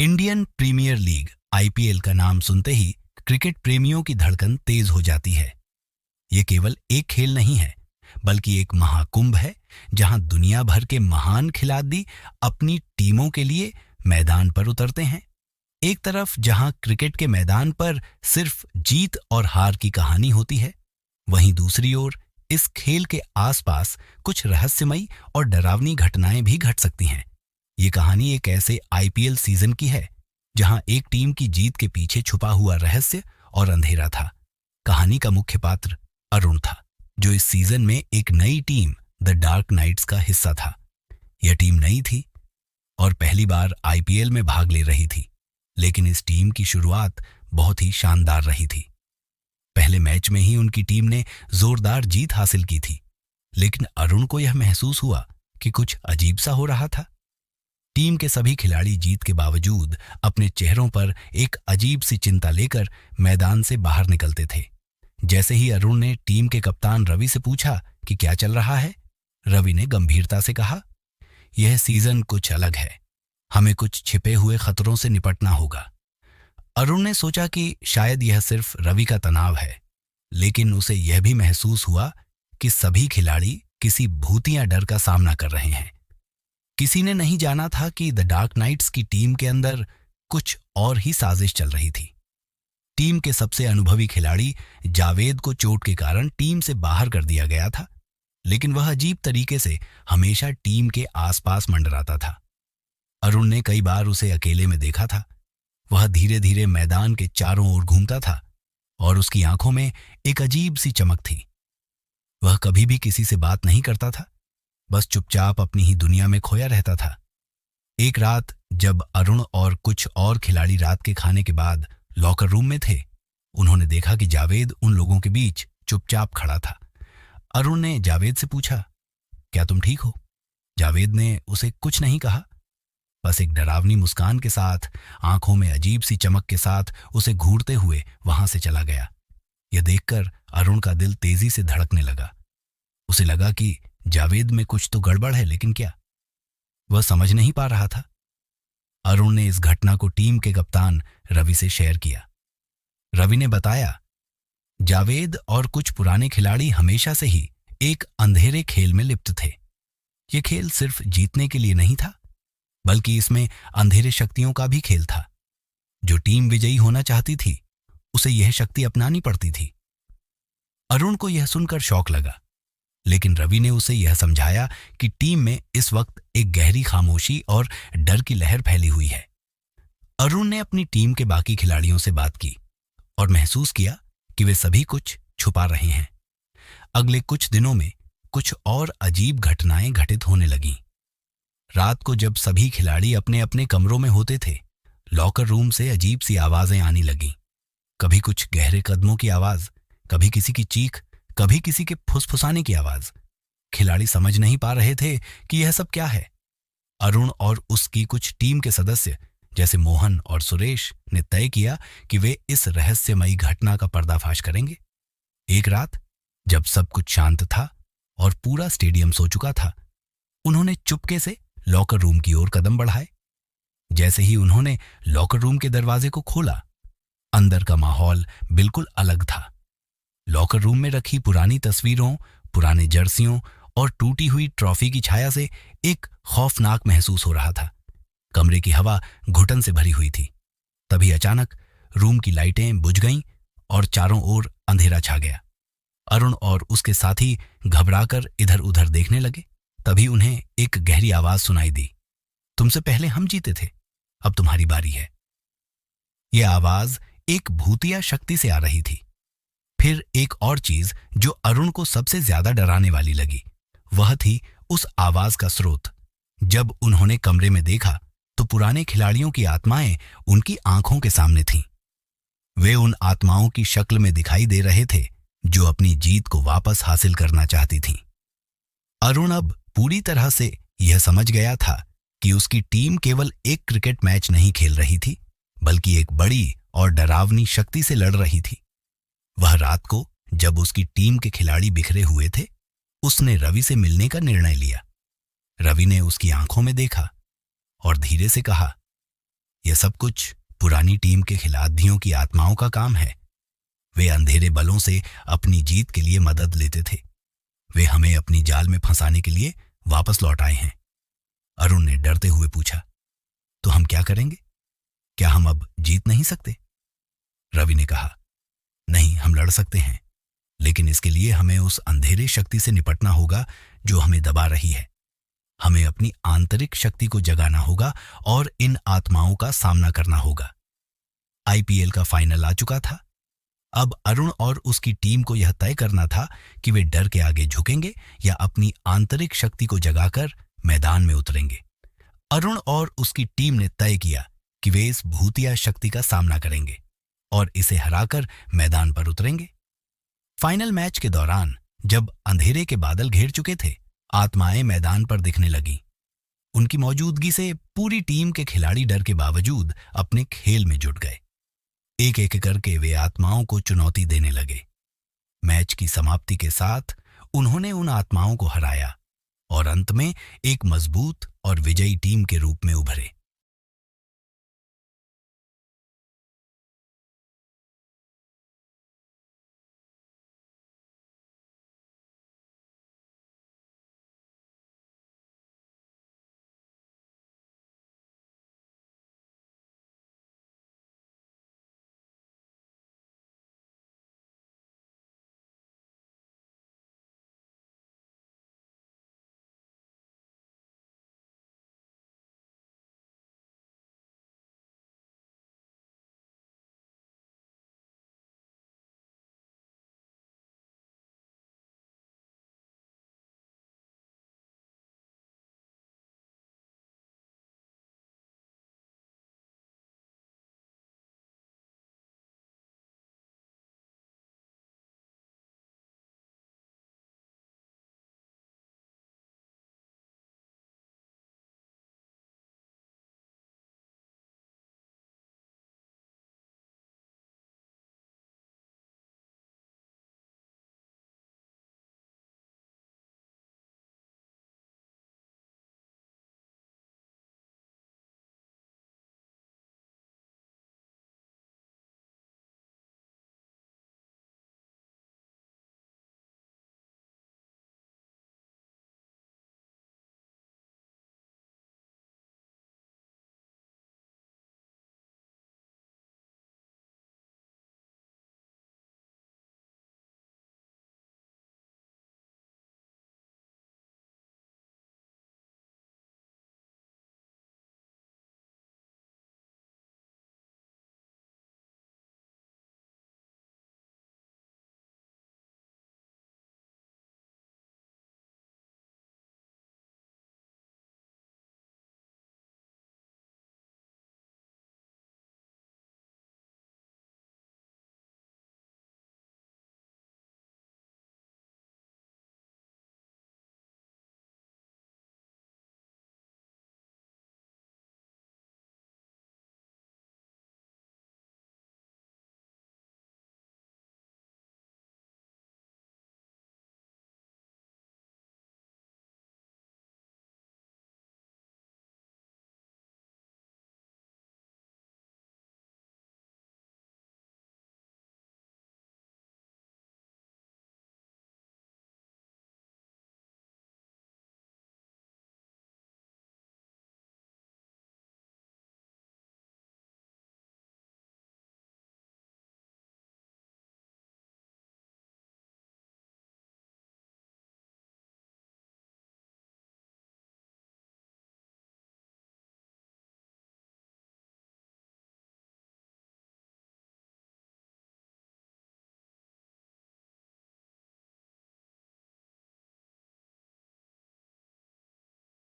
Indian premiere league IPL का नाम सुनते ही क्रिकेट प्रेमियों की धड़कन तेज हो जाती है। ये केवल एक खेल नहीं है, बल्कि एक महाकुंभ है जहां दुनिया भर के महान खिलाड़ी अपनी टीमों के लिए मैदान पर उतरते हैं। एक तरफ जहां क्रिकेट के मैदान पर सिर्फ जीत और हार की कहानी होती है, वहीं दूसरी ओर इस खेल के आसपास कुछ रहस्यमयी और डरावनी घटनाएं भी घट सकती हैं। ये कहानी एक ऐसे आईपीएल सीजन की है जहां एक टीम की जीत के पीछे छुपा हुआ रहस्य और अंधेरा था। कहानी का मुख्य पात्र अरुण था, जो इस सीजन में एक नई टीम द डार्क नाइट्स का हिस्सा था। यह टीम नई थी और पहली बार आईपीएल में भाग ले रही थी, लेकिन इस टीम की शुरुआत बहुत ही शानदार रही थी। पहले मैच में ही उनकी टीम ने जोरदार जीत हासिल की थी, लेकिन अरुण को यह महसूस हुआ कि कुछ अजीब सा हो रहा था। टीम के सभी खिलाड़ी जीत के बावजूद अपने चेहरों पर एक अजीब सी चिंता लेकर मैदान से बाहर निकलते थे। जैसे ही अरुण ने टीम के कप्तान रवि से पूछा कि क्या चल रहा है, रवि ने गंभीरता से कहा, यह सीजन कुछ अलग है, हमें कुछ छिपे हुए खतरों से निपटना होगा। अरुण ने सोचा कि शायद यह सिर्फ रवि का तनाव है, लेकिन उसे यह भी महसूस हुआ कि सभी खिलाड़ी किसी भूतिया डर का सामना कर रहे हैं। किसी ने नहीं जाना था कि द डार्क नाइट्स की टीम के अंदर कुछ और ही साजिश चल रही थी। टीम के सबसे अनुभवी खिलाड़ी जावेद को चोट के कारण टीम से बाहर कर दिया गया था, लेकिन वह अजीब तरीके से हमेशा टीम के आसपास मंडराता था। अरुण ने कई बार उसे अकेले में देखा था। वह धीरे धीरे मैदान के चारों ओर घूमता था और उसकी आंखों में एक अजीब सी चमक थी। वह कभी भी किसी से बात नहीं करता था, बस चुपचाप अपनी ही दुनिया में खोया रहता था। एक रात जब अरुण और कुछ और खिलाड़ी रात के खाने के बाद लॉकर रूम में थे, उन्होंने देखा कि जावेद उन लोगों के बीच चुपचाप खड़ा था। अरुण ने जावेद से पूछा, क्या तुम ठीक हो? जावेद ने उसे कुछ नहीं कहा, बस एक डरावनी मुस्कान के साथ, आंखों में अजीब सी चमक के साथ उसे घूरते हुए वहां से चला गया। यह देखकर अरुण का दिल तेजी से धड़कने लगा। उसे लगा कि जावेद में कुछ तो गड़बड़ है, लेकिन क्या? वह समझ नहीं पा रहा था। अरुण ने इस घटना को टीम के कप्तान रवि से शेयर किया। रवि ने बताया, जावेद और कुछ पुराने खिलाड़ी हमेशा से ही एक अंधेरे खेल में लिप्त थे। यह खेल सिर्फ जीतने के लिए नहीं था, बल्कि इसमें अंधेरे शक्तियों का भी खेल था। जो टीम विजयी होना चाहती थी, उसे यह शक्ति अपनानी पड़ती थी। अरुण को यह सुनकर शौक लगा, लेकिन रवि ने उसे यह समझाया कि टीम में इस वक्त एक गहरी खामोशी और डर की लहर फैली हुई है। अरुण ने अपनी टीम के बाकी खिलाड़ियों से बात की और महसूस किया कि वे सभी कुछ छुपा रहे हैं। अगले कुछ दिनों में कुछ और अजीब घटनाएं घटित होने लगीं। रात को जब सभी खिलाड़ी अपने अपने कमरों में होते थे, लॉकर रूम से अजीब सी आवाजें आने लगीं। कभी कुछ गहरे कदमों की आवाज, कभी किसी की चीख, कभी किसी के फुसफुसाने की आवाज। खिलाड़ी समझ नहीं पा रहे थे कि यह सब क्या है। अरुण और उसकी कुछ टीम के सदस्य जैसे मोहन और सुरेश ने तय किया कि वे इस रहस्यमयी घटना का पर्दाफाश करेंगे। एक रात जब सब कुछ शांत था और पूरा स्टेडियम सो चुका था, उन्होंने चुपके से लॉकर रूम की ओर कदम बढ़ाए। जैसे ही उन्होंने लॉकर रूम के दरवाजे को खोला, अंदर का माहौल बिल्कुल अलग था। लॉकर रूम में रखी पुरानी तस्वीरों, पुराने जर्सियों और टूटी हुई ट्रॉफी की छाया से एक खौफनाक महसूस हो रहा था। कमरे की हवा घुटन से भरी हुई थी। तभी अचानक रूम की लाइटें बुझ गईं और चारों ओर अंधेरा छा गया। अरुण और उसके साथी घबराकर इधर उधर देखने लगे। तभी उन्हें एक गहरी आवाज सुनाई दी, तुमसे पहले हम जीते थे, अब तुम्हारी बारी है। यह आवाज एक भूतिया शक्ति से आ रही थी। फिर एक और चीज जो अरुण को सबसे ज्यादा डराने वाली लगी, वह थी उस आवाज का स्रोत। जब उन्होंने कमरे में देखा तो पुराने खिलाड़ियों की आत्माएं उनकी आंखों के सामने थीं। वे उन आत्माओं की शक्ल में दिखाई दे रहे थे जो अपनी जीत को वापस हासिल करना चाहती थीं। अरुण अब पूरी तरह से यह समझ गया था कि उसकी टीम केवल एक क्रिकेट मैच नहीं खेल रही थी, बल्कि एक बड़ी और डरावनी शक्ति से लड़ रही थी। वह रात को जब उसकी टीम के खिलाड़ी बिखरे हुए थे, उसने रवि से मिलने का निर्णय लिया। रवि ने उसकी आंखों में देखा और धीरे से कहा, यह सब कुछ पुरानी टीम के खिलाड़ियों की आत्माओं का काम है। वे अंधेरे बलों से अपनी जीत के लिए मदद लेते थे। वे हमें अपनी जाल में फंसाने के लिए वापस लौट आए हैं। अरुण ने डरते हुए पूछा, तो हम क्या करेंगे? क्या हम अब जीत नहीं सकते? रवि ने कहा, नहीं, हम लड़ सकते हैं, लेकिन इसके लिए हमें उस अंधेरे शक्ति से निपटना होगा जो हमें दबा रही है। हमें अपनी आंतरिक शक्ति को जगाना होगा और इन आत्माओं का सामना करना होगा। आईपीएल का फाइनल आ चुका था। अब अरुण और उसकी टीम को यह तय करना था कि वे डर के आगे झुकेंगे या अपनी आंतरिक शक्ति को जगाकर मैदान में उतरेंगे। अरुण और उसकी टीम ने तय किया कि वे इस भूतिया शक्ति का सामना करेंगे और इसे हराकर मैदान पर उतरेंगे। फाइनल मैच के दौरान जब अंधेरे के बादल घेर चुके थे, आत्माएं मैदान पर दिखने लगी। उनकी मौजूदगी से पूरी टीम के खिलाड़ी डर के बावजूद अपने खेल में जुट गए। एक एक करके वे आत्माओं को चुनौती देने लगे। मैच की समाप्ति के साथ उन्होंने उन आत्माओं को हराया और अंत में एक मजबूत और विजयी टीम के रूप में उभरे।